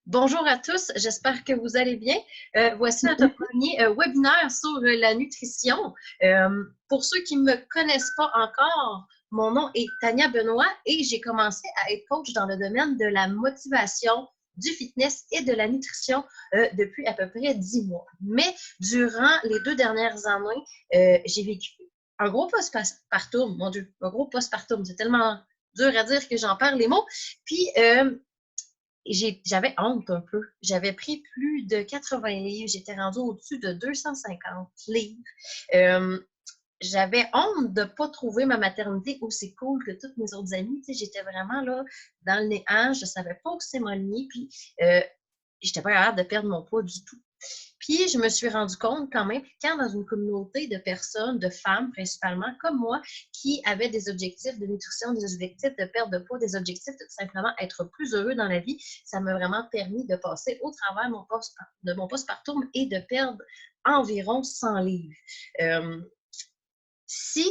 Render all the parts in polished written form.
Bonjour à tous, j'espère que vous allez bien. Voici notre premier webinaire sur la nutrition. Pour ceux qui ne me connaissent pas encore, mon nom est Tania Benoît et j'ai commencé à être coach dans le domaine de la motivation, du fitness et de la nutrition depuis à peu près 10 mois. Mais durant les 2 dernières années, j'ai vécu un gros postpartum, mon Dieu, un gros postpartum. C'est tellement dur à dire que j'en perds les mots. Puis, j'avais honte un peu. J'avais pris plus de 80 livres. J'étais rendue au-dessus de 250 livres. Euh, J'avais honte de ne pas trouver ma maternité aussi cool que toutes mes autres amies. Tu sais, j'étais vraiment là dans le néant. Je ne savais pas où c'est m'aligner. Puis, j'étais pas capable de perdre mon poids du tout. Puis, je me suis rendu compte qu'en m'impliquant dans une communauté de personnes, de femmes principalement, comme moi, qui avaient des objectifs de nutrition, des objectifs de perte de poids, des objectifs de tout simplement être plus heureux dans la vie, ça m'a vraiment permis de passer au travers de mon postpartum et de perdre environ 100 livres. Si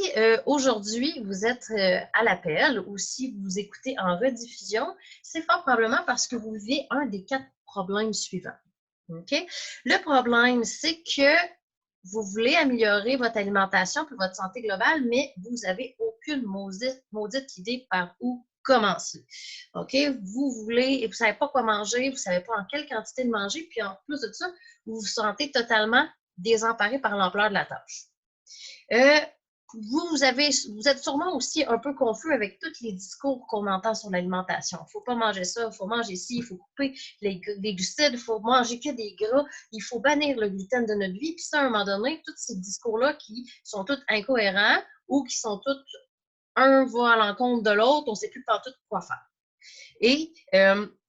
aujourd'hui vous êtes à l'appel ou si vous écoutez en rediffusion, c'est fort probablement parce que vous vivez un des 4 problèmes suivants. OK? Le problème, c'est que vous voulez améliorer votre alimentation et votre santé globale, mais vous n'avez aucune maudite idée par où commencer. OK? Vous voulez, et vous ne savez pas quoi manger, vous ne savez pas en quelle quantité de manger, puis en plus de ça, vous vous sentez totalement désemparé par l'ampleur de la tâche. Vous êtes sûrement aussi un peu confus avec tous les discours qu'on entend sur l'alimentation. Il ne faut pas manger ça, il faut manger ci, il faut couper les glucides, il faut manger que des gras, il faut bannir le gluten de notre vie. Puis ça, à un moment donné, tous ces discours-là qui sont tous incohérents ou qui sont tous, un va à l'encontre de l'autre, on ne sait plus partout quoi faire. Et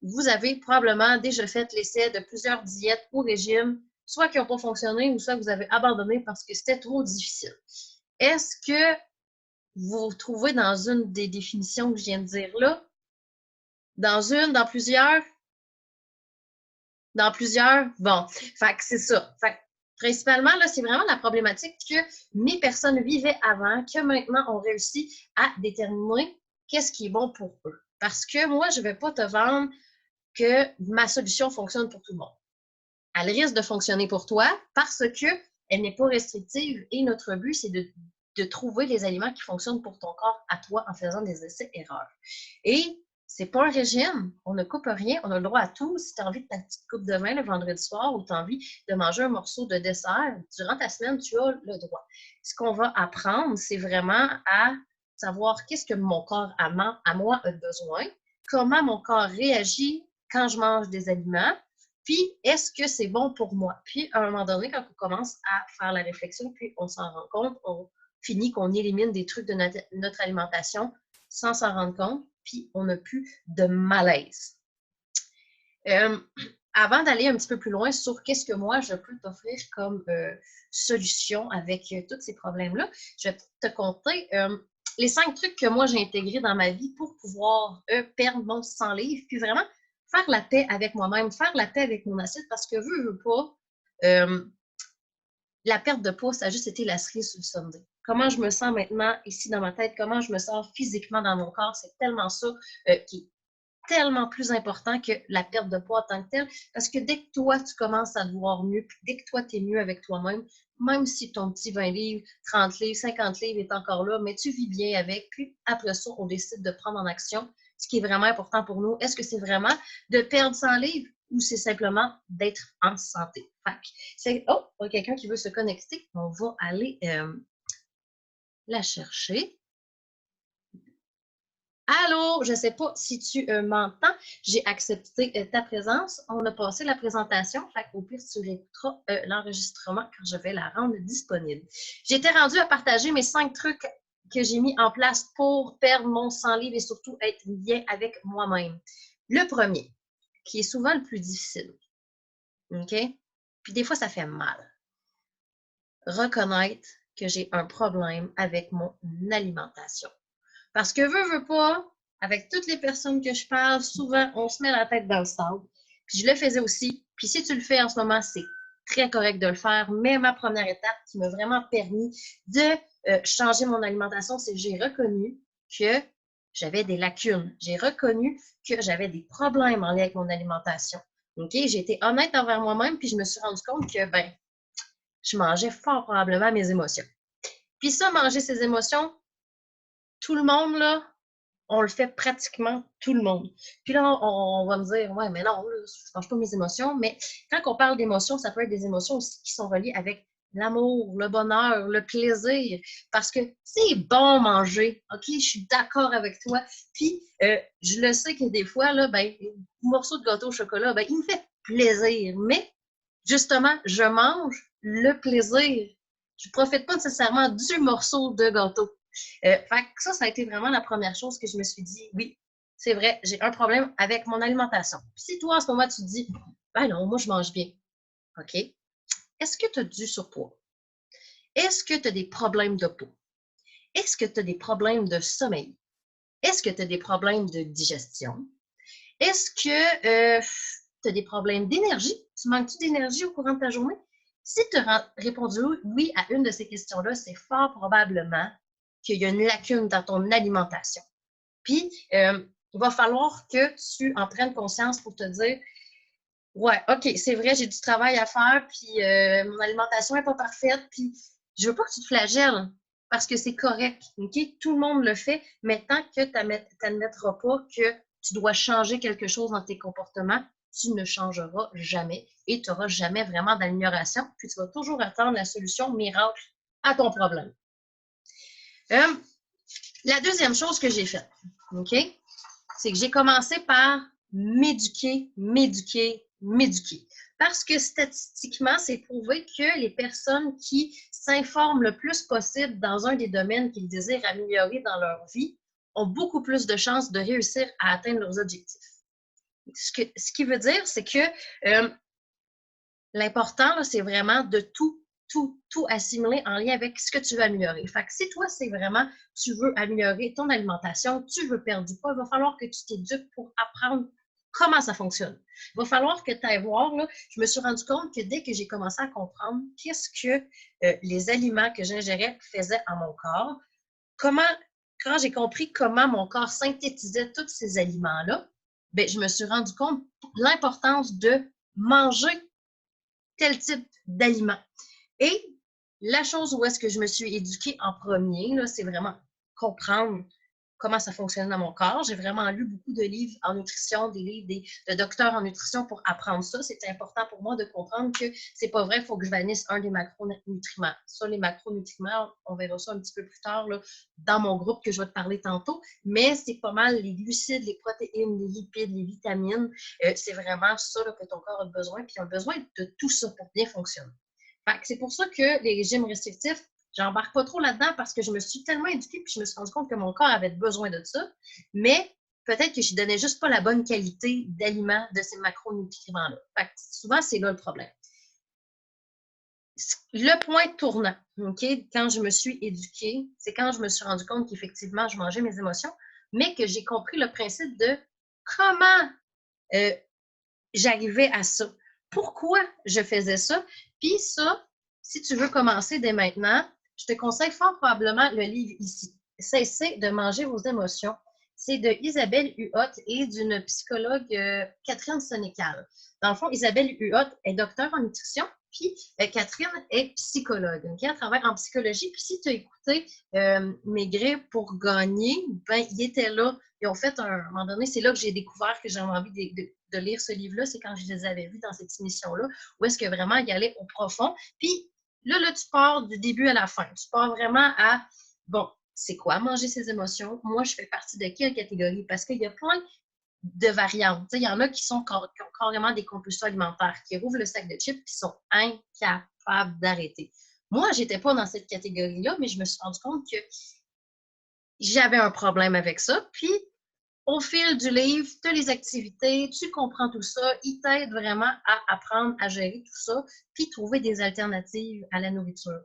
vous avez probablement déjà fait l'essai de plusieurs diètes ou régimes, soit qui n'ont pas fonctionné ou soit que vous avez abandonné parce que c'était trop difficile. Est-ce que vous vous trouvez dans une des définitions que je viens de dire là? Dans une, dans plusieurs? Dans plusieurs? Bon, fait que c'est ça. Fait que, principalement, là, c'est vraiment la problématique que mes personnes vivaient avant, que maintenant on réussit à déterminer qu'est-ce qui est bon pour eux. Parce que moi, je ne vais pas te vendre que ma solution fonctionne pour tout le monde. Elle risque de fonctionner pour toi parce qu'elle n'est pas restrictive et notre but, c'est de trouver les aliments qui fonctionnent pour ton corps à toi en faisant des essais-erreurs. Et c'est pas un régime, on ne coupe rien, on a le droit à tout. Si tu as envie de ta petite coupe de vin le vendredi soir ou tu as envie de manger un morceau de dessert, durant ta semaine, tu as le droit. Ce qu'on va apprendre, c'est vraiment à savoir qu'est-ce que mon corps à moi a besoin, comment mon corps réagit quand je mange des aliments, puis est-ce que c'est bon pour moi? Puis à un moment donné, quand on commence à faire la réflexion, puis on s'en rend compte, on finit qu'on élimine des trucs de notre alimentation sans s'en rendre compte, puis on n'a plus de malaise. Avant d'aller un petit peu plus loin sur qu'est-ce que moi je peux t'offrir comme solution avec tous ces problèmes-là, je vais te conter les 5 trucs que moi j'ai intégrés dans ma vie pour pouvoir perdre mon 100 livres, puis vraiment faire la paix avec moi-même, faire la paix avec mon assiette, parce que veux pas, la perte de poids, ça a juste été la cerise sur le sundae. Comment je me sens maintenant ici dans ma tête, comment je me sens physiquement dans mon corps, c'est tellement ça qui est tellement plus important que la perte de poids en tant que telle, parce que dès que toi, tu commences à te voir mieux, puis dès que toi, tu es mieux avec toi-même, même si ton petit 20 livres, 30 livres, 50 livres est encore là, mais tu vis bien avec, puis après ça, on décide de prendre en action ce qui est vraiment important pour nous. Est-ce que c'est vraiment de perdre 100 livres ou c'est simplement d'être en santé? C'est, oh, il y a quelqu'un qui veut se connecter. On va aller la chercher. Allô, je ne sais pas si tu m'entends. J'ai accepté ta présence. On a passé la présentation. Fait qu'au pire, tu réécouteras l'enregistrement quand je vais la rendre disponible. J'étais rendue à partager mes 5 trucs que j'ai mis en place pour perdre mon 100 livres et surtout être bien avec moi-même. Le premier, qui est souvent le plus difficile. OK? Puis des fois, ça fait mal. Reconnaître que j'ai un problème avec mon alimentation. Parce que veux pas, avec toutes les personnes que je parle, souvent, on se met la tête dans le sable. Puis je le faisais aussi. Puis si tu le fais en ce moment, c'est très correct de le faire. Mais ma première étape qui m'a vraiment permis de changer mon alimentation, c'est que j'ai reconnu que j'avais des lacunes. J'ai reconnu que j'avais des problèmes en lien avec mon alimentation. OK? J'ai été honnête envers moi-même, puis je me suis rendu compte que, ben, je mangeais fort probablement mes émotions. Puis ça, manger ses émotions, tout le monde, là, on le fait pratiquement tout le monde. Puis là, on va me dire, ouais, mais non, là, je mange pas mes émotions. Mais quand on parle d'émotions, ça peut être des émotions aussi qui sont reliées avec l'amour, le bonheur, le plaisir. Parce que c'est bon manger. OK, je suis d'accord avec toi. Puis, je le sais que des fois, là, ben, un morceau de gâteau au chocolat, ben, il me fait plaisir. Mais, justement, je mange le plaisir. Je ne profite pas nécessairement du morceau de gâteau. Fait que ça a été vraiment la première chose que je me suis dit, oui, c'est vrai, j'ai un problème avec mon alimentation. Puis si toi, en ce moment, tu te dis, ben non, moi, je mange bien. OK. Est-ce que tu as du surpoids? Est-ce que tu as des problèmes de peau? Est-ce que tu as des problèmes de sommeil? Est-ce que tu as des problèmes de digestion? Est-ce que tu as des problèmes d'énergie? Tu manques-tu d'énergie au courant de ta journée? Si tu as répondu oui à une de ces questions-là, c'est fort probablement qu'il y a une lacune dans ton alimentation. Puis, il va falloir que tu en prennes conscience pour te dire, ouais, OK, c'est vrai, j'ai du travail à faire, puis mon alimentation n'est pas parfaite, puis je veux pas que tu te flagelles parce que c'est correct, OK? Tout le monde le fait, mais tant que tu n'admettras pas que tu dois changer quelque chose dans tes comportements, tu ne changeras jamais et tu n'auras jamais vraiment d'amélioration, puis tu vas toujours attendre la solution miracle à ton problème. La deuxième chose que j'ai faite, OK, c'est que j'ai commencé par m'éduquer. Parce que statistiquement, c'est prouvé que les personnes qui s'informent le plus possible dans un des domaines qu'ils désirent améliorer dans leur vie ont beaucoup plus de chances de réussir à atteindre leurs objectifs. Ce qui veut dire, c'est que l'important, c'est vraiment de tout assimiler en lien avec ce que tu veux améliorer. Fait que si toi, c'est vraiment, tu veux améliorer ton alimentation, tu veux perdre du poids, il va falloir que tu t'éduques pour apprendre comment ça fonctionne. Il va falloir que tu ailles voir, là, je me suis rendu compte que dès que j'ai commencé à comprendre qu'est-ce que les aliments que j'ingérais faisaient à mon corps, quand j'ai compris comment mon corps synthétisait tous ces aliments-là, ben, je me suis rendu compte de l'importance de manger tel type d'aliments. Et la chose où est-ce que je me suis éduquée en premier, c'est vraiment comprendre comment ça fonctionne dans mon corps. J'ai vraiment lu beaucoup de livres en nutrition, des livres de docteurs en nutrition pour apprendre ça. C'est important pour moi de comprendre que c'est pas vrai, il faut que je bannisse un des macronutriments. Ça, les macronutriments, on verra ça un petit peu plus tard là, dans mon groupe que je vais te parler tantôt, mais c'est pas mal les glucides, les protéines, les lipides, les vitamines. C'est vraiment ça là, que ton corps a besoin, puis il a besoin de tout ça pour bien fonctionner. C'est pour ça que les régimes restrictifs, j'embarque pas trop là-dedans parce que je me suis tellement éduquée puis je me suis rendu compte que mon corps avait besoin de ça. Mais peut-être que je ne donnais juste pas la bonne qualité d'aliments de ces macronutriments-là. Souvent, c'est là le problème. Le point tournant, OK, quand je me suis éduquée, c'est quand je me suis rendu compte qu'effectivement, je mangeais mes émotions, mais que j'ai compris le principe de comment j'arrivais à ça. Pourquoi je faisais ça? Puis ça, si tu veux commencer dès maintenant, je te conseille fort probablement le livre ici. Cessez de manger vos émotions. C'est de Isabelle Huot et d'une psychologue Catherine Sénécal. Dans le fond, Isabelle Huot est docteure en nutrition, puis Catherine est psychologue. Okay? Elle travaille en psychologie. Puis si tu as écouté Maigrir pour gagner, ben, il était là. Ils ont fait à un moment donné, c'est là que j'ai découvert que j'avais envie de lire ce livre-là, c'est quand je les avais vus dans cette émission-là, où est-ce que vraiment il allait au profond. Puis là, tu pars du début à la fin. Tu pars vraiment à, bon, c'est quoi manger ses émotions? Moi, je fais partie de quelle catégorie? Parce qu'il y a plein de variantes. Il y en a qui ont carrément des compulsions alimentaires, qui rouvrent le sac de chips et qui sont incapables d'arrêter. Moi, je n'étais pas dans cette catégorie-là, mais je me suis rendu compte que j'avais un problème avec ça. Puis, au fil du livre, tu as les activités, tu comprends tout ça, il t'aide vraiment à apprendre à gérer tout ça, puis trouver des alternatives à la nourriture.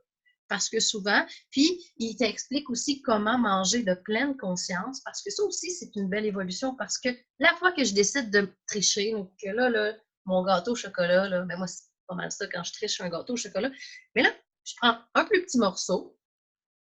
Parce que souvent, puis il t'explique aussi comment manger de pleine conscience, parce que ça aussi, c'est une belle évolution, parce que la fois que je décide de tricher, donc là mon gâteau au chocolat, là, ben moi, c'est pas mal ça, quand je triche un gâteau au chocolat, mais là, je prends un plus petit morceau,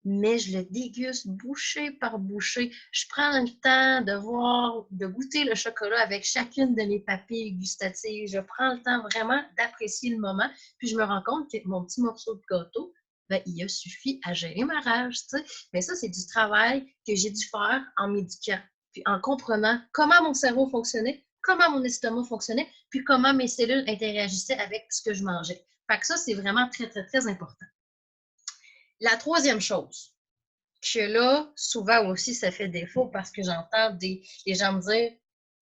mais je le déguste bouchée par bouchée. Je prends le temps de voir, de goûter le chocolat avec chacune de mes papilles gustatives. Je prends le temps vraiment d'apprécier le moment, puis je me rends compte que mon petit morceau de gâteau, ben, il a suffi à gérer ma rage, tu sais. Mais ça, c'est du travail que j'ai dû faire en médiquant, puis en comprenant comment mon cerveau fonctionnait, comment mon estomac fonctionnait, puis comment mes cellules interagissaient avec ce que je mangeais. Fait que ça, c'est vraiment très, très, très important. La troisième chose, que là, souvent aussi, ça fait défaut parce que j'entends les gens me dire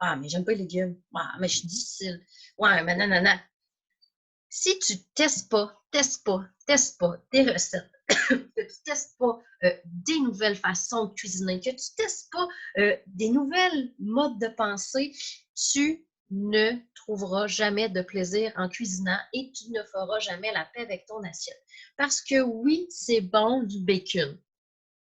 ah, mais j'aime pas les légumes. Ah, mais je suis difficile. Ouais, mais non, non, non. Si tu testes pas des recettes, que tu testes pas des nouvelles façons de cuisiner, que tu testes pas des nouvelles modes de pensée, tu ne trouveras jamais de plaisir en cuisinant et tu ne feras jamais la paix avec ton assiette. Parce que oui, c'est bon du bacon.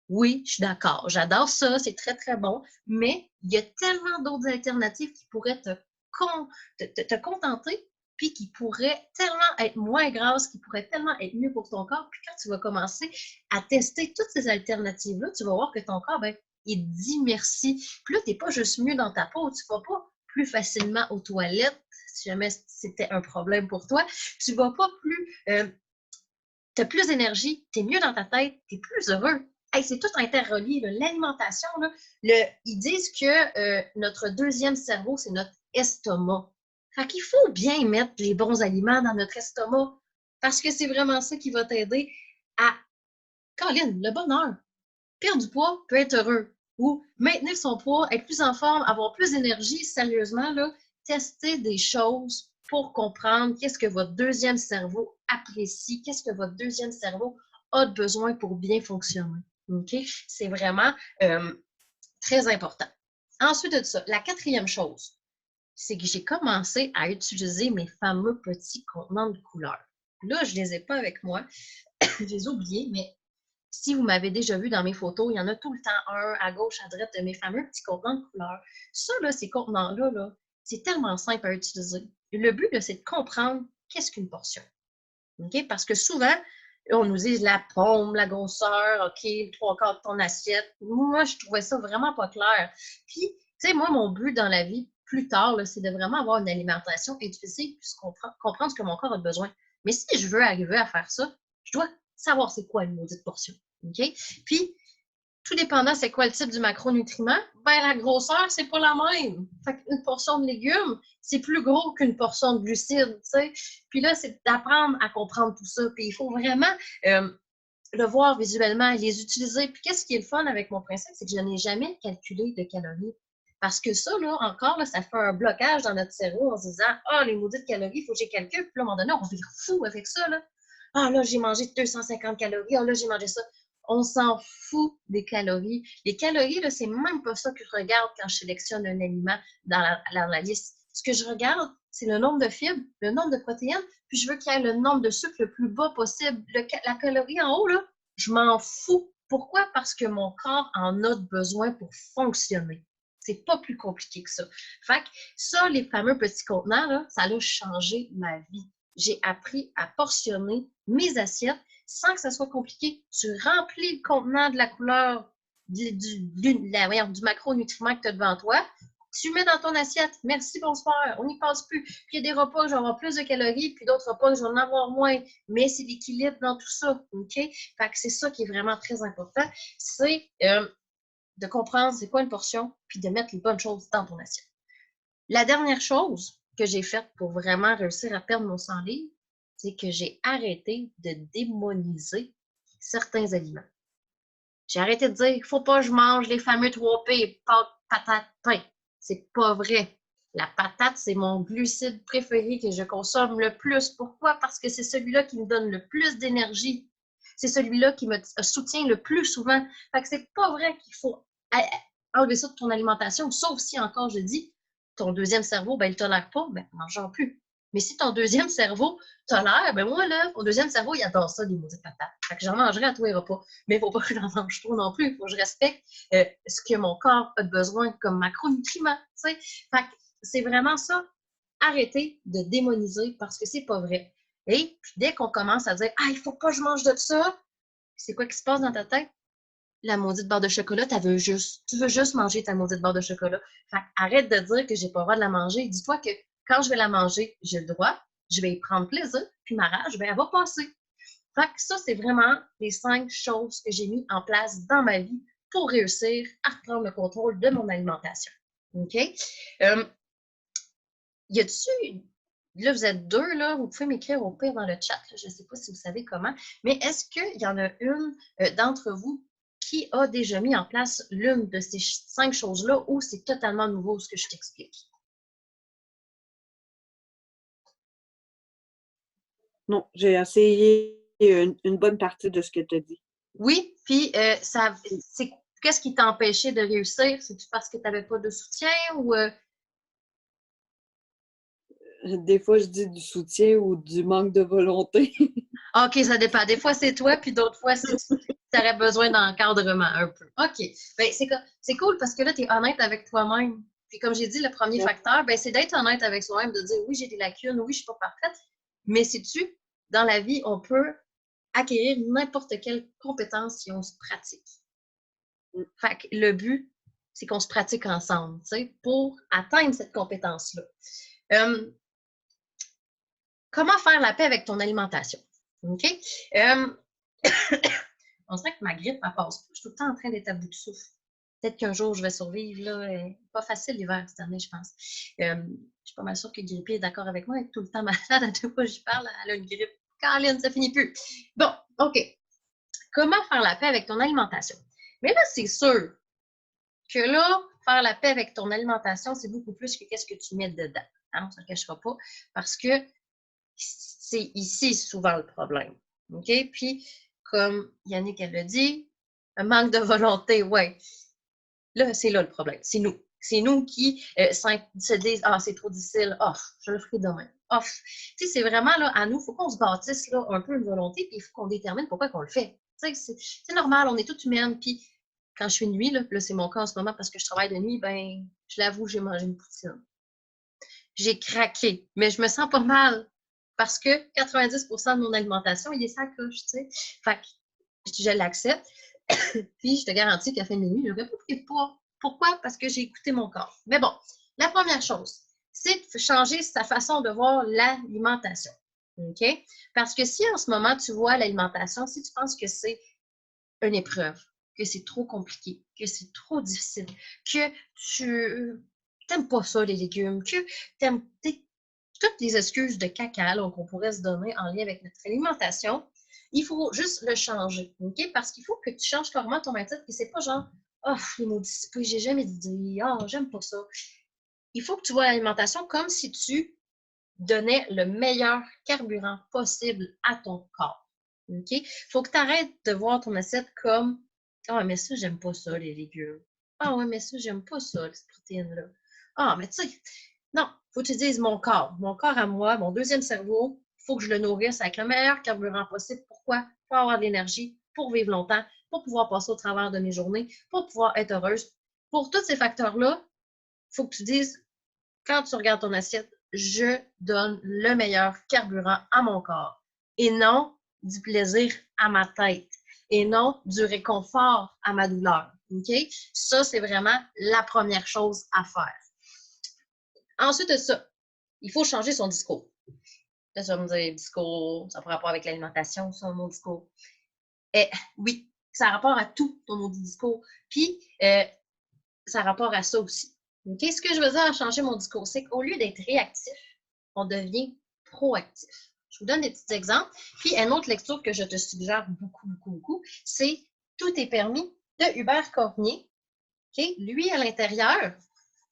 Oui, je suis d'accord. J'adore ça, c'est très, très bon. Mais il y a tellement d'autres alternatives qui pourraient te contenter, puis qui pourraient tellement être moins grasses, qui pourraient tellement être mieux pour ton corps. Puis quand tu vas commencer à tester toutes ces alternatives-là, tu vas voir que ton corps, ben, il dit merci. Puis là, tu n'es pas juste mieux dans ta peau, tu ne vas pas plus facilement aux toilettes, si jamais c'était un problème pour toi. Tu ne vas pas plus tu as plus d'énergie, tu es mieux dans ta tête, tu es plus heureux. Hey, c'est tout interrelié. L'alimentation, ils disent que notre deuxième cerveau, c'est notre estomac. Fait qu'il faut bien mettre les bons aliments dans notre estomac parce que c'est vraiment ça qui va t'aider à, Colin, le bonheur. Perdre du poids peut être heureux ou maintenir son poids, être plus en forme, avoir plus d'énergie, sérieusement, là, tester des choses pour comprendre qu'est-ce que votre deuxième cerveau apprécie, qu'est-ce que votre deuxième cerveau a besoin pour bien fonctionner. OK? C'est vraiment très important. Ensuite de ça, la quatrième chose, c'est que j'ai commencé à utiliser mes fameux petits contenants de couleurs. Là, je ne les ai pas avec moi. Je les ai oubliés, mais si vous m'avez déjà vu dans mes photos, il y en a tout le temps un à gauche, à droite de mes fameux petits contenants de couleurs. Ça, là, ces contenants-là, là, c'est tellement simple à utiliser. Le but, c'est de comprendre qu'est-ce qu'une portion. Okay? Parce que souvent, on nous dit la pomme, la grosseur, OK, le trois quarts de ton assiette. Moi, je trouvais ça vraiment pas clair. Puis, tu sais, moi, mon but dans la vie, plus tard, c'est de vraiment avoir une alimentation éduquée puis comprendre ce que mon corps a besoin. Mais si je veux arriver à faire ça, je dois savoir c'est quoi une maudite portion. OK? Puis, tout dépendant c'est quoi le type du macronutriment, ben la grosseur, c'est pas la même. Fait qu'une portion de légumes, c'est plus gros qu'une portion de glucides, tu sais. Puis là, c'est d'apprendre à comprendre tout ça. Puis il faut vraiment le voir visuellement, les utiliser. Puis qu'est-ce qui est le fun avec mon principe, c'est que je n'ai jamais calculé de calories. Parce que ça, là, encore, là, ça fait un blocage dans notre cerveau en se disant ah, les maudites calories, il faut que j'ai calcul. Puis là, à un moment donné, on va vire fou avec ça, là. Ah, là, j'ai mangé 250 calories. Ah, là, j'ai mangé ça. On s'en fout des calories. Les calories, là, c'est même pas ça que je regarde quand je sélectionne un aliment dans la liste. Ce que je regarde, c'est le nombre de fibres, le nombre de protéines, puis je veux qu'il y ait le nombre de sucre le plus bas possible. La calorie en haut, là, je m'en fous. Pourquoi? Parce que mon corps en a besoin pour fonctionner. C'est pas plus compliqué que ça. Fait que ça, les fameux petits contenants, là, ça a changé ma vie. J'ai appris à portionner mes assiettes sans que ça soit compliqué. Tu remplis le contenant de la couleur du macronutriment que tu as devant toi. Tu mets dans ton assiette. Merci, bonsoir. On n'y passe plus. Puis il y a des repas où je vais avoir plus de calories, puis d'autres repas où je vais en avoir moins. Mais c'est l'équilibre dans tout ça. OK? Fait que c'est ça qui est vraiment très important. C'est de comprendre c'est quoi une portion, puis de mettre les bonnes choses dans ton assiette. La dernière chose que j'ai faite pour vraiment réussir à perdre mon 100 livres, c'est que j'ai arrêté de démoniser certains aliments. J'ai arrêté de dire il ne faut pas que je mange les fameux 3P, pâtes, patates, pain. C'est pas vrai. La patate, c'est mon glucide préféré que je consomme le plus. Pourquoi? Parce que c'est celui-là qui me donne le plus d'énergie. C'est celui-là qui me soutient le plus souvent. Fait que c'est pas vrai qu'il faut enlever ça de ton alimentation, sauf si encore je dis ton deuxième cerveau, ben, il ne tolère pas, ben, mange-en plus. Mais si ton deuxième cerveau tolère, ben moi, là, mon deuxième cerveau, il adore ça, les maudites patates. Fait que j'en mangerai à tous les repas. Mais il ne faut pas que j'en mange trop non plus. Il faut que je respecte ce que mon corps a besoin comme macronutriments. Fait que c'est vraiment ça. Arrêtez de démoniser parce que c'est pas vrai. Et puis, dès qu'on commence à dire ah, il ne faut pas que je mange de ça, c'est quoi qui se passe dans ta tête? la maudite barre de chocolat, tu veux juste manger ta maudite barre de chocolat. Fait arrête de dire que j'ai pas le droit de la manger. Dis-toi que quand je vais la manger, j'ai le droit, je vais y prendre plaisir, puis ma rage, ben, elle va passer. Fait que ça, c'est vraiment les 5 choses que j'ai mis en place dans ma vie pour réussir à reprendre le contrôle de mon alimentation. OK? Y a-tu là, vous êtes 2, là, vous pouvez m'écrire au pire dans le chat, là, je ne sais pas si vous savez comment, mais est-ce qu'il y en a une d'entre vous qui a déjà mis en place l'une de ces 5 choses-là ou c'est totalement nouveau ce que je t'explique? Non, j'ai essayé une bonne partie de ce que tu as dit. Oui, puis qu'est-ce qui t'a empêché de réussir? C'est-tu parce que tu n'avais pas de soutien ou... Des fois, je dis du soutien ou du manque de volonté. OK, ça dépend. Des fois, c'est toi, puis d'autres fois, tu aurais besoin d'encadrement un peu. OK. Ben, c'est cool parce que là, tu es honnête avec toi-même. Puis comme j'ai dit, le premier facteur, ben, c'est d'être honnête avec soi-même, de dire oui, j'ai des lacunes, oui, je ne suis pas parfaite. Mais sais-tu, dans la vie, on peut acquérir n'importe quelle compétence si on se pratique. Fait que le but, c'est qu'on se pratique ensemble, tu sais, pour atteindre cette compétence-là. Comment faire la paix avec ton alimentation? OK? On dirait que ma grippe, elle passe pas. Je suis tout le temps en train d'être à bout de souffle. Peut-être qu'un jour, je vais survivre. Là. Pas facile l'hiver cette année, je pense. Je suis pas mal sûre que Grippy est d'accord avec moi. Elle est tout le temps malade. À chaque fois que je parle, elle a une grippe. Caroline, ça finit plus. Bon, OK. Comment faire la paix avec ton alimentation? Mais là, c'est sûr que là, faire la paix avec ton alimentation, c'est beaucoup plus que qu'est-ce que tu mets dedans. Hein? On ne se le cachera pas. Parce que c'est ici souvent le problème. OK? Puis, comme Yannick elle le dit, un manque de volonté, ouais. Là, c'est là le problème. C'est nous. C'est nous qui se disent ah, c'est trop difficile, off, je le ferai demain. Off. Tu sais, c'est vraiment là, à nous, il faut qu'on se bâtisse là, un peu une volonté, puis il faut qu'on détermine pourquoi on le fait. Tu sais, c'est normal, on est toutes humaines, puis quand je suis nuit, là c'est mon cas en ce moment parce que je travaille de nuit, ben, je l'avoue, j'ai mangé une poutine. J'ai craqué, mais je me sens pas mal parce que 90% de mon alimentation, il est ça coche, tu sais. Fait que je l'accepte, puis je te garantis qu'à fin de nuit, je n'aurais pas pris de poids. Pourquoi? Parce que j'ai écouté mon corps. Mais bon, la première chose, c'est de changer sa façon de voir l'alimentation. OK? Parce que si en ce moment, tu vois l'alimentation, si tu penses que c'est une épreuve, que c'est trop compliqué, que c'est trop difficile, que tu n'aimes pas ça, les légumes, que tu aimes toutes les excuses de caca qu'on pourrait se donner en lien avec notre alimentation, il faut juste le changer, OK? Parce qu'il faut que tu changes carrément ton mindset, et c'est pas genre « Oh, les maudits, j'ai jamais d'idée, oh, j'aime pas ça ». Il faut que tu vois l'alimentation comme si tu donnais le meilleur carburant possible à ton corps. OK? Il faut que tu arrêtes de voir ton assiette comme ah, mais ça, j'aime pas ça, les légumes. Ah, ouais, mais ça, j'aime pas ça, cette protéine-là. Ah, mais tu sais, non, il faut que tu dises mon corps à moi, mon deuxième cerveau, il faut que je le nourrisse avec le meilleur carburant possible. Pourquoi? Pour avoir de l'énergie, pour vivre longtemps, pour pouvoir passer au travers de mes journées, pour pouvoir être heureuse. Pour tous ces facteurs-là, il faut que tu dises, quand tu regardes ton assiette, je donne le meilleur carburant à mon corps et non du plaisir à ma tête et non du réconfort à ma douleur. OK? Ça, c'est vraiment la première chose à faire. Ensuite de ça, il faut changer son discours. Là, tu vas me dire, discours, ça n'a pas rapport avec l'alimentation, ça, mon discours. Oui, ça a rapport à tout ton maudit discours. Puis, ça a rapport à ça aussi. Okay? Ce que je veux dire à changer mon discours, c'est qu'au lieu d'être réactif, on devient proactif. Je vous donne des petits exemples. Puis, une autre lecture que je te suggère beaucoup, c'est Tout est permis de Hubert Cormier. Okay? Lui, à l'intérieur,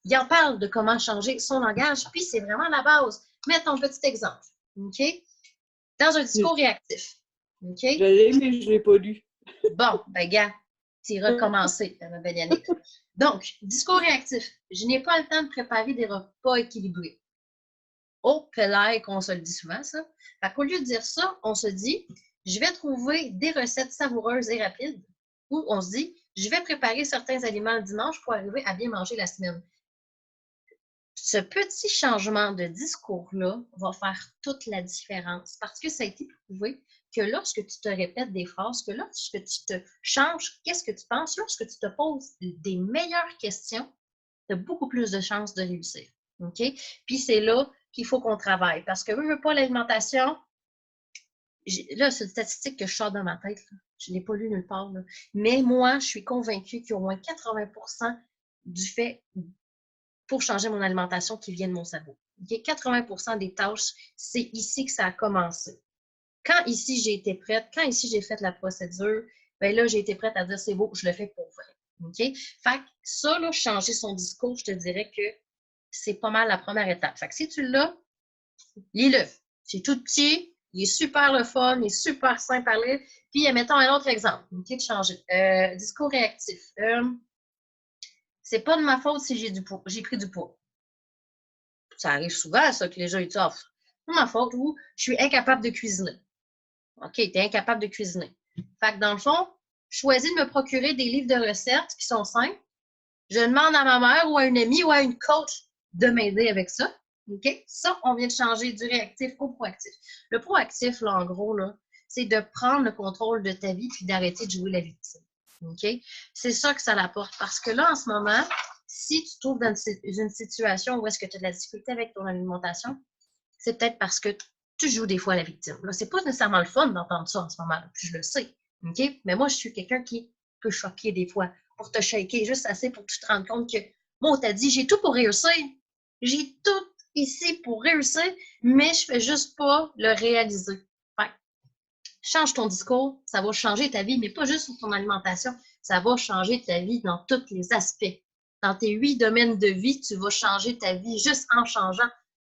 il en parle de comment changer son langage, puis c'est vraiment la base. Mets un petit exemple. OK? Dans un discours réactif. OK? Je l'ai, mais je ne l'ai pas lu. Bon, ben, gars, c'est recommencé, ma belle Yannick. Donc, discours réactif. Je n'ai pas le temps de préparer des repas équilibrés. Oh, que l'air qu'on se le dit souvent, ça. Fait qu'au lieu de dire ça, on se dit, je vais trouver des recettes savoureuses et rapides. Ou on se dit, je vais préparer certains aliments le dimanche pour arriver à bien manger la semaine. Ce petit changement de discours-là va faire toute la différence parce que ça a été prouvé que lorsque tu te répètes des phrases, que lorsque tu te changes, qu'est-ce que tu penses, lorsque tu te poses des meilleures questions, tu as beaucoup plus de chances de réussir. OK? Puis c'est là qu'il faut qu'on travaille. Parce que veux pas l'alimentation, là, c'est une statistique que je sors de ma tête. Là. Je ne l'ai pas lu nulle part. Là. Mais moi, je suis convaincue qu'il y a au moins 80% du fait pour changer mon alimentation qui vient de mon cerveau. Okay? 80% des tâches, c'est ici que ça a commencé. Quand ici j'ai été prête, quand ici j'ai fait la procédure, ben là, j'ai été prête à dire c'est beau, je le fais pour vrai. OK? Fait que ça, là, changer son discours, je te dirais que c'est pas mal la première étape. Fait que si tu l'as, lis-le. C'est tout petit, il est super le fun, il est super simple à lire. Puis, mettons un autre exemple, OK, de changer. Discours réactif. C'est pas de ma faute si j'ai pris du poids. Ça arrive souvent, ça, que les gens ils disent, c'est ma faute ou je suis incapable de cuisiner. OK, tu es incapable de cuisiner. Fait que dans le fond, je choisis de me procurer des livres de recettes qui sont simples. Je demande à ma mère ou à une amie ou à une coach de m'aider avec ça. OK? Ça, on vient de changer du réactif au proactif. Le proactif, là, en gros, là, c'est de prendre le contrôle de ta vie puis d'arrêter de jouer la victime. OK? C'est ça que ça l'apporte. Parce que là, en ce moment, si tu te trouves dans une situation où est-ce que tu as de la difficulté avec ton alimentation, c'est peut-être parce que tu joues des fois la victime. Là, c'est pas nécessairement le fun d'entendre ça en ce moment, puis je le sais. OK? Mais moi, je suis quelqu'un qui peut choquer des fois pour te shaker, juste assez pour que tu te rendes compte que, moi, on t'a dit, j'ai tout pour réussir. J'ai tout ici pour réussir, mais je fais juste pas le réaliser. Fait, change ton discours, ça va changer ta vie, mais pas juste sur ton alimentation, ça va changer ta vie dans tous les aspects. Dans tes 8 domaines de vie, tu vas changer ta vie juste en changeant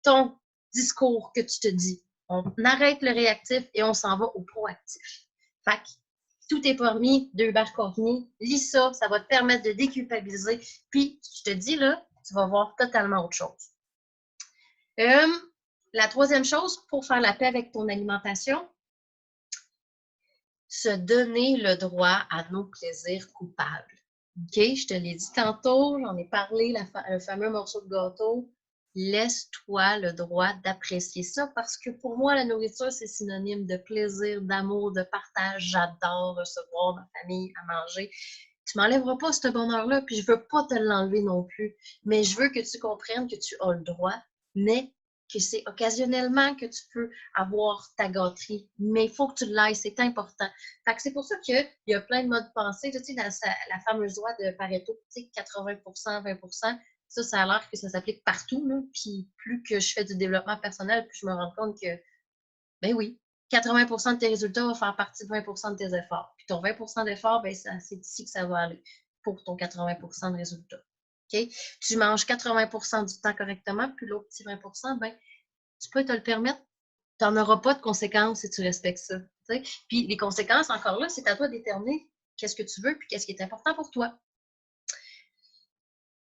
ton discours que tu te dis. On arrête le réactif et on s'en va au proactif. Fait que tout est permis de Hubert Cormier. Lis ça, ça va te permettre de déculpabiliser. Puis, je te dis, là, tu vas voir totalement autre chose. La troisième chose, pour faire la paix avec ton alimentation, se donner le droit à nos plaisirs coupables. OK? Je te l'ai dit tantôt, j'en ai parlé, le fameux morceau de gâteau. Laisse-toi le droit d'apprécier ça parce que pour moi, la nourriture, c'est synonyme de plaisir, d'amour, de partage. J'adore recevoir ma famille à manger. Tu m'enlèveras pas ce bonheur-là, puis je veux pas te l'enlever non plus. Mais je veux que tu comprennes que tu as le droit, mais que c'est occasionnellement que tu peux avoir ta gâterie. Mais il faut que tu l'ailles, c'est important. Fait que c'est pour ça qu'il y a plein de modes de pensée. Tu sais, dans la fameuse loi de Pareto, tu sais, 80%, 20%, ça a l'air que ça s'applique partout. Là. Puis plus que je fais du développement personnel, plus je me rends compte que, ben oui, 80% de tes résultats vont faire partie de 20% de tes efforts. Puis ton 20% d'efforts, ben c'est ici que ça va aller pour ton 80% de résultats. Okay? Tu manges 80% du temps correctement, puis l'autre petit 20%, ben, tu peux te le permettre. Tu n'en auras pas de conséquences si tu respectes ça. T'sais? Puis les conséquences, encore là, c'est à toi de déterminer qu'est-ce que tu veux puis qu'est-ce qui est important pour toi.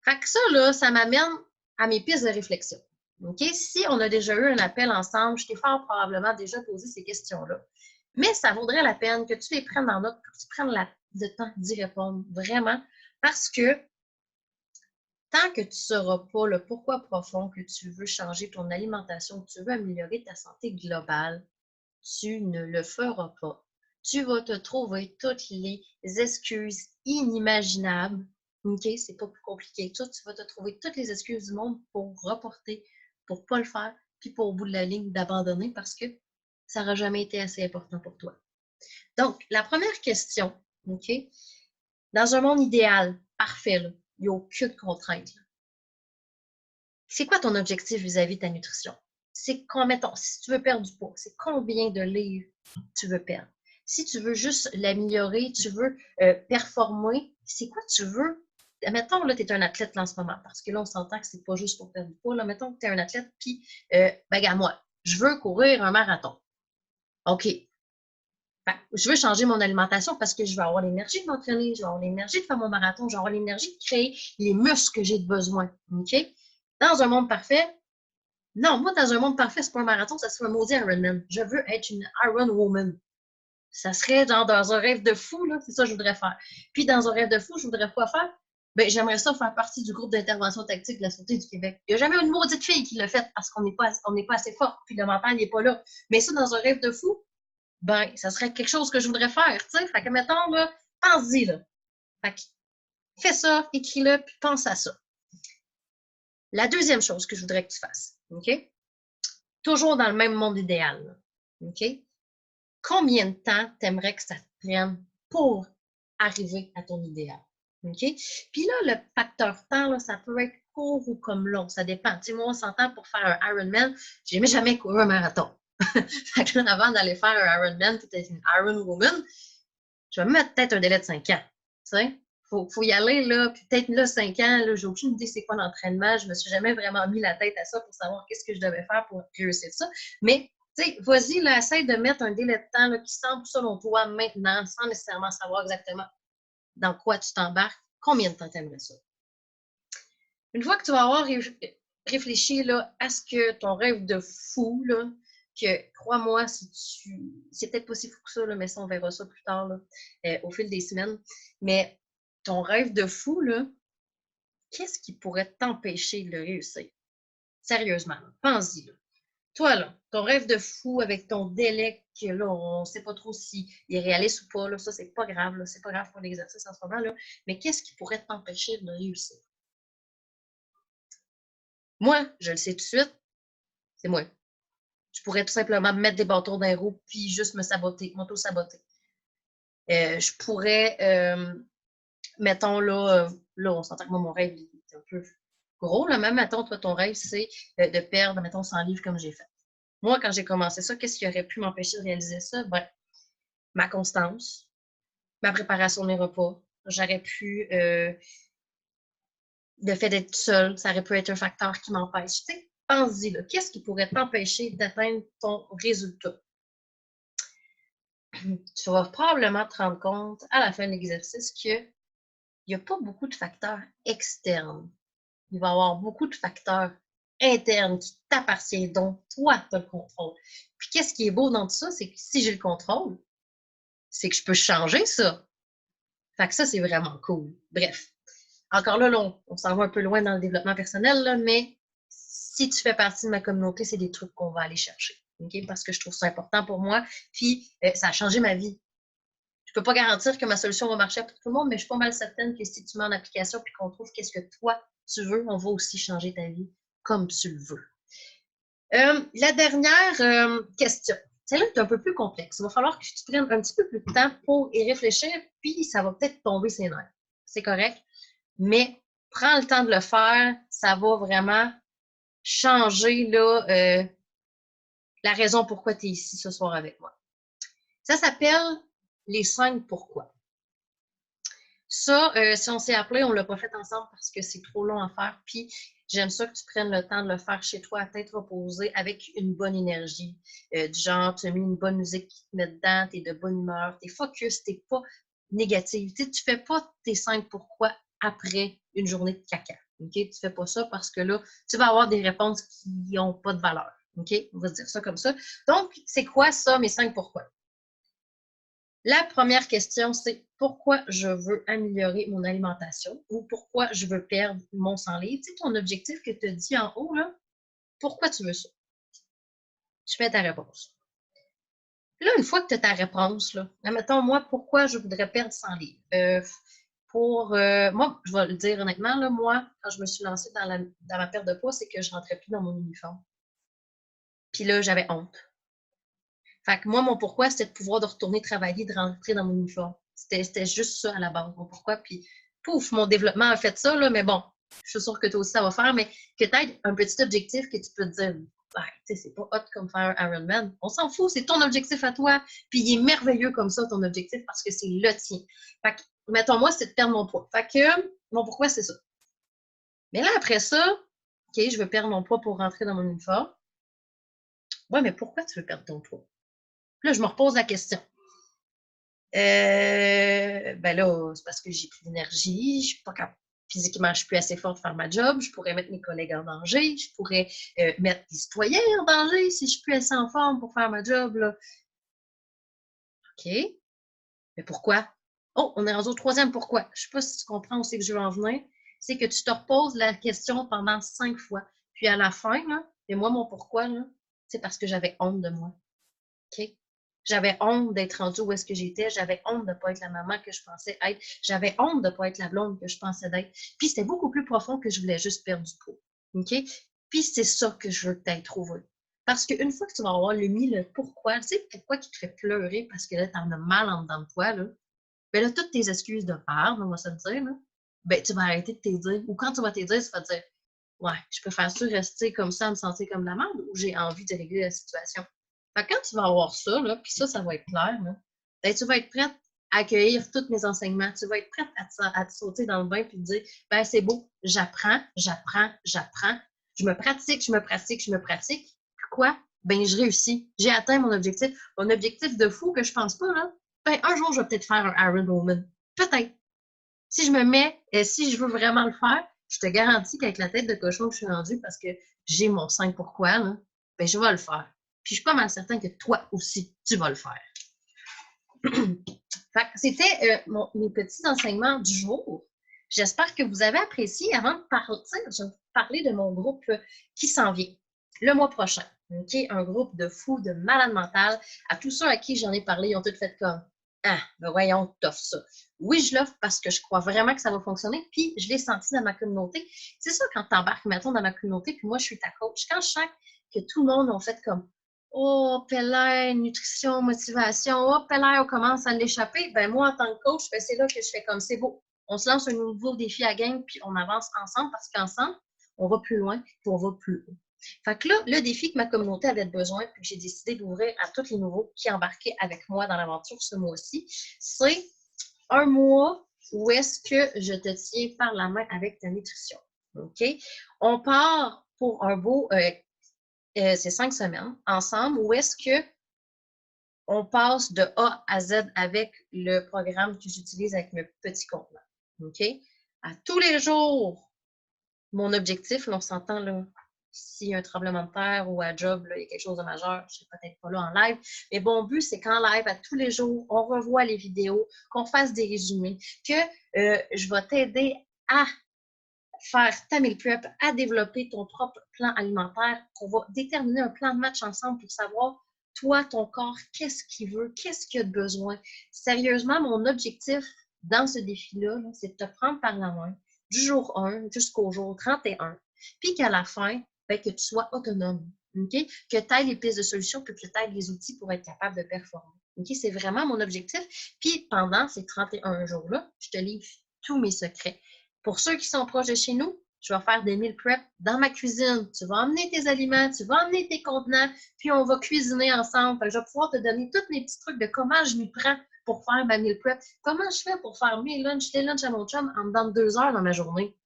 Fait que ça, là, ça m'amène à mes pistes de réflexion. OK? Si on a déjà eu un appel ensemble, je t'ai fort probablement déjà posé ces questions-là. Mais ça vaudrait la peine que tu les prennes en note, que tu prennes le temps d'y répondre vraiment, parce que tant que tu ne sauras pas le pourquoi profond que tu veux changer ton alimentation, que tu veux améliorer ta santé globale, tu ne le feras pas. Tu vas te trouver toutes les excuses inimaginables. OK? C'est pas plus compliqué que ça. Tu vas te trouver toutes les excuses du monde pour reporter, pour ne pas le faire, puis pour au bout de la ligne d'abandonner parce que ça n'aura jamais été assez important pour toi. Donc, la première question, OK? Dans un monde idéal, parfait, là, il n'y a aucune contrainte. Là. C'est quoi ton objectif vis-à-vis de ta nutrition? C'est mettons, si tu veux perdre du poids, c'est combien de livres tu veux perdre? Si tu veux juste l'améliorer, tu veux performer, c'est quoi tu veux? Mettons, là, tu es un athlète là, en ce moment, parce que là, on s'entend que c'est pas juste pour perdre du poids. Là, mettons que tu es un athlète, puis, ben, regarde, moi, je veux courir un marathon. OK. Ben, je veux changer mon alimentation parce que je veux avoir l'énergie de m'entraîner, je veux avoir l'énergie de faire mon marathon, je veux avoir l'énergie de créer les muscles que j'ai besoin. OK? Dans un monde parfait, non, moi, dans un monde parfait, c'est pas un marathon, ça serait un maudit Ironman. Je veux être une Iron Woman. Ça serait genre dans un rêve de fou, là, c'est ça que je voudrais faire. Puis dans un rêve de fou, je voudrais quoi faire? Ben, j'aimerais ça faire partie du groupe d'intervention tactique de la Sûreté du Québec. Il n'y a jamais une maudite fille qui l'a fait parce qu'on n'est pas assez fort, puis le mental n'est pas là. Mais ça, dans un rêve de fou, ben, ça serait quelque chose que je voudrais faire, tu sais. Fait que, mettons, là, pense-y, là. Fait que, fais ça, écris-le, puis pense à ça. La deuxième chose que je voudrais que tu fasses, OK? Toujours dans le même monde idéal, là, OK? Combien de temps t'aimerais que ça te prenne pour arriver à ton idéal? OK? Puis là, le facteur temps, là, ça peut être court ou comme long, ça dépend. Tu sais, moi, on s'entend pour faire un Ironman, j'ai jamais couru un marathon. Fait que là, avant d'aller faire un Ironman, peut-être une Iron Woman, je vais me mettre peut-être un délai de 5 ans. Tu sais? Faut y aller, là, puis peut-être là, 5 ans, là, j'ai aucune idée c'est quoi l'entraînement. Je me suis jamais vraiment mis la tête à ça pour savoir qu'est-ce que je devais faire pour réussir ça. Mais, tu sais, vas-y, là, essaye de mettre un délai de temps là, qui semble, selon toi, maintenant, sans nécessairement savoir exactement dans quoi tu t'embarques. Combien de temps t'aimerais ça? Une fois que tu vas avoir réfléchi là, à ce que ton rêve de fou, là, que crois-moi, c'est peut-être pas si fou que ça, là, mais ça, on verra ça plus tard, là, au fil des semaines. Mais ton rêve de fou, là, qu'est-ce qui pourrait t'empêcher de le réussir? Sérieusement, pense-y. Là. Toi, là, ton rêve de fou avec ton délai, que là, on ne sait pas trop s'il est réaliste ou pas, là, ça, c'est pas grave, là, c'est pas grave pour l'exercice en ce moment, là, mais qu'est-ce qui pourrait t'empêcher de le réussir? Moi, je le sais tout de suite, c'est moi. Je pourrais tout simplement me mettre des bâtons dans les roues puis juste me saboter, m'auto-saboter. Je pourrais, mettons là, on s'entend que moi, mon rêve est un peu gros. Là, même, mettons, toi, ton rêve, c'est de perdre, mettons, 100 livres comme j'ai fait. Moi, quand j'ai commencé ça, qu'est-ce qui aurait pu m'empêcher de réaliser ça? Ben, ma constance, ma préparation de mes repas. J'aurais pu, le fait d'être seule, ça aurait pu être un facteur qui m'empêche. Tu sais, pense-y, là, qu'est-ce qui pourrait t'empêcher d'atteindre ton résultat? Tu vas probablement te rendre compte à la fin de l'exercice qu'il n'y a pas beaucoup de facteurs externes. Il va y avoir beaucoup de facteurs internes qui t'appartiennent, dont toi, tu as le contrôle. Puis qu'est-ce qui est beau dans tout ça, c'est que si j'ai le contrôle, c'est que je peux changer ça. Fait que ça, c'est vraiment cool. Bref. Encore là, on s'en va un peu loin dans le développement personnel, là, mais si tu fais partie de ma communauté, c'est des trucs qu'on va aller chercher. Okay? Parce que je trouve ça important pour moi. Puis, ça a changé ma vie. Je ne peux pas garantir que ma solution va marcher pour tout le monde, mais je suis pas mal certaine que si tu mets en application et qu'on trouve qu'est-ce que toi, tu veux, on va aussi changer ta vie comme tu le veux. La dernière question, celle-là est un peu plus complexe. Il va falloir que tu prennes un petit peu plus de temps pour y réfléchir, puis ça va peut-être tomber ses nerfs. C'est correct, mais prends le temps de le faire. Ça va vraiment changer là, la raison pourquoi tu es ici ce soir avec moi. Ça s'appelle les 5 pourquoi. Ça, si on s'est appelé, on ne l'a pas fait ensemble parce que c'est trop long à faire. Puis, j'aime ça que tu prennes le temps de le faire chez toi à tête reposée avec une bonne énergie. Du genre, tu as mis une bonne musique qui te met dedans, tu es de bonne humeur, tu es focus, tu n'es pas négative. Tu ne fais pas tes 5 pourquoi après une journée de caca. Okay? Tu ne fais pas ça parce que là, tu vas avoir des réponses qui n'ont pas de valeur. Okay? On va se dire ça comme ça. Donc, c'est quoi ça, mes 5 pourquoi? La première question, c'est pourquoi je veux améliorer mon alimentation ou pourquoi je veux perdre mon 100 livres. Tu sais, ton objectif que tu as dit en haut, là, pourquoi tu veux ça? Tu mets ta réponse. Là, une fois que tu as ta réponse, là, admettons, moi, pourquoi je voudrais perdre 100 livres? Moi, je vais le dire honnêtement, là, moi, quand je me suis lancée dans ma perte de poids, c'est que je ne rentrais plus dans mon uniforme. Puis là, j'avais honte. Fait que moi, mon pourquoi, c'était de pouvoir de retourner travailler, de rentrer dans mon uniforme. C'était juste ça à la base, mon pourquoi. Puis, pouf, mon développement a fait ça, là, mais bon, je suis sûre que toi aussi, ça va faire, mais que tu aies un petit objectif que tu peux te dire, tu sais, c'est pas hot comme faire un Ironman. On s'en fout, c'est ton objectif à toi. Puis, il est merveilleux comme ça, ton objectif, parce que c'est le tien. Fait que, mettons, moi, c'est de perdre mon poids. Fait que, mon pourquoi, c'est ça. Mais là, après ça, OK, je veux perdre mon poids pour rentrer dans mon uniforme. Ouais, mais pourquoi tu veux perdre ton poids? Là, je me repose la question. Ben là, c'est parce que j'ai plus d'énergie, je suis pas capable. Physiquement, je suis plus assez forte pour faire ma job, je pourrais mettre mes collègues en danger, je pourrais mettre les citoyens en danger si je suis plus assez en forme pour faire ma job. Là. OK. Mais pourquoi? Oh, on est rendu au troisième pourquoi. Je ne sais pas si tu comprends où c'est que je veux en venir. C'est que tu te reposes la question pendant 5 fois. Puis à la fin, là, et moi, mon pourquoi, c'est parce que j'avais honte de moi. OK? J'avais honte d'être rendue où est-ce que j'étais. J'avais honte de ne pas être la maman que je pensais être. J'avais honte de ne pas être la blonde que je pensais d'être. Puis c'était beaucoup plus profond que je voulais juste perdre du poids. OK? Puis c'est ça que je veux que tu aies trouvé. Parce qu'une fois que tu vas avoir le pourquoi, tu sais pourquoi qui te fait pleurer parce que là, tu en as mal en dedans de toi, là, ben là, toutes tes excuses de merde, on va se le dire, là, ben tu vas arrêter de te dire. Ou quand tu vas te dire, tu vas te dire, ouais, je préfère-tu rester comme ça, me sentir comme la merde, ou j'ai envie de régler la situation. Fait que quand tu vas avoir ça, là, puis ça va être clair, là, ben, tu vas être prête à accueillir tous mes enseignements. Tu vas être prête à te sauter dans le bain puis te dire, ben c'est beau, j'apprends, j'apprends, j'apprends, je me pratique, je me pratique, je me pratique. Puis quoi? Ben je réussis. J'ai atteint mon objectif. Mon objectif de fou que je pense pas, là, ben un jour, je vais peut-être faire un Ironman. Peut-être. Si je me mets, si je veux vraiment le faire, je te garantis qu'avec la tête de cochon que je suis rendue, parce que j'ai mon 5 pourquoi, là, ben je vais le faire. Puis je suis pas mal certain que toi aussi, tu vas le faire. C'était mes petits enseignements du jour. J'espère que vous avez apprécié. Avant de partir, je vais vous parler de mon groupe qui s'en vient le mois prochain. Okay? Un groupe de fous, de malades mentales. À tous ceux à qui j'en ai parlé, ils ont tous fait comme ah, ben voyons, t'offres ça. Oui, je l'offre parce que je crois vraiment que ça va fonctionner. Puis je l'ai senti dans ma communauté. C'est ça quand tu embarques, mettons, dans ma communauté, puis moi, je suis ta coach. Quand je sens que tout le monde a fait comme oh, Pellay, nutrition, motivation, oh, Pellay, on commence à l'échapper. Ben moi, en tant que coach, ben, c'est là que je fais comme c'est beau. On se lance un nouveau défi à gang, puis on avance ensemble parce qu'ensemble, on va plus loin, puis on va plus haut. Fait que là, le défi que ma communauté avait besoin, puis que j'ai décidé d'ouvrir à tous les nouveaux qui embarquaient avec moi dans l'aventure ce mois-ci, c'est un mois où est-ce que je te tiens par la main avec ta nutrition. OK? On part pour un beau c'est 5 semaines ensemble où est-ce que on passe de A à Z avec le programme que j'utilise avec mes petits contenants. OK? À tous les jours, mon objectif, là, on s'entend là, s'il y a un tremblement de terre ou à job, là, il y a quelque chose de majeur, je ne serai peut-être pas là en live, mais mon but, c'est qu'en live, à tous les jours, on revoit les vidéos, qu'on fasse des résumés, que je vais t'aider à faire ta meal prep, à développer ton propre plan alimentaire, qu'on va déterminer un plan de match ensemble pour savoir, toi, ton corps, qu'est-ce qu'il veut, qu'est-ce qu'il a de besoin. Sérieusement, mon objectif dans ce défi-là, -là, c'est de te prendre par la main du jour 1 jusqu'au jour 31, puis qu'à la fin, ben, que tu sois autonome, okay? Que tu aies les pistes de solutions, puis que tu aies les outils pour être capable de performer. Okay? C'est vraiment mon objectif. Puis pendant ces 31 jours-là, je te livre tous mes secrets. Pour ceux qui sont proches de chez nous, je vais faire des meal prep dans ma cuisine. Tu vas emmener tes aliments, tu vas emmener tes contenants, puis on va cuisiner ensemble. Fait que je vais pouvoir te donner tous mes petits trucs de comment je m'y prends pour faire ma meal prep. Comment je fais pour faire mes lunchs, tes lunchs à mon chum en dedans de 2 heures dans ma journée.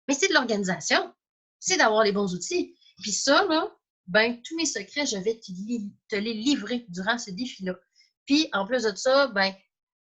Mais c'est de l'organisation. C'est d'avoir les bons outils. Puis ça, là, ben, tous mes secrets, je vais te les livrer durant ce défi-là. Puis, en plus de ça, ben,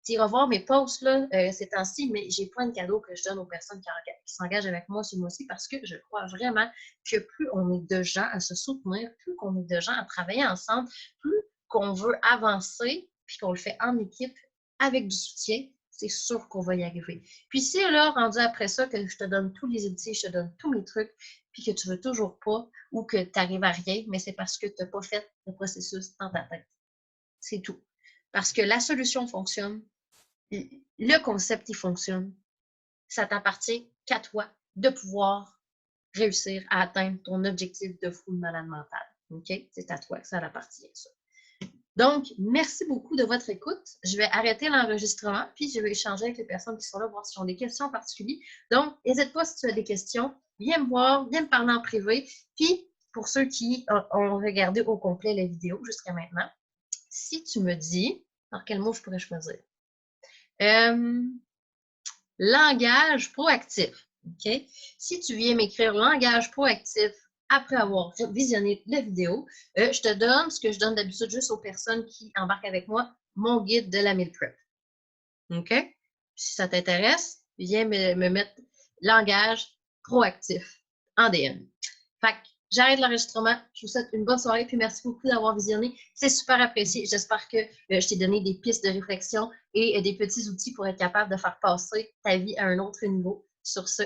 tu iras voir mes posts là, ces temps-ci, mais j'ai plein de cadeaux que je donne aux personnes qui s'engagent avec moi ce mois-ci parce que je crois vraiment que plus on est de gens à se soutenir, plus qu'on est de gens à travailler ensemble, plus qu'on veut avancer, puis qu'on le fait en équipe avec du soutien, c'est sûr qu'on va y arriver. Puis si là, rendu après ça, que je te donne tous les outils, je te donne tous mes trucs, puis que tu veux toujours pas ou que tu n'arrives à rien, mais c'est parce que tu n'as pas fait le processus dans ta tête. C'est tout. Parce que la solution fonctionne, le concept, il fonctionne. Ça t'appartient qu'à toi de pouvoir réussir à atteindre ton objectif de fou de malade mental. OK? C'est à toi que ça appartient, ça. Donc, merci beaucoup de votre écoute. Je vais arrêter l'enregistrement, puis je vais échanger avec les personnes qui sont là, voir s'ils ont des questions en particulier. Donc, n'hésite pas si tu as des questions, viens me voir, viens me parler en privé. Puis, pour ceux qui ont regardé au complet la vidéo jusqu'à maintenant, si tu me dis, alors quel mot je pourrais choisir? Langage proactif. OK? Si tu viens m'écrire langage proactif après avoir visionné la vidéo, je te donne ce que je donne d'habitude juste aux personnes qui embarquent avec moi, mon guide de la meal prep. OK? Si ça t'intéresse, viens me mettre langage proactif en DM. Fait que j'arrête l'enregistrement. Je vous souhaite une bonne soirée puis merci beaucoup d'avoir visionné. C'est super apprécié. J'espère que je t'ai donné des pistes de réflexion et des petits outils pour être capable de faire passer ta vie à un autre niveau. Sur ce,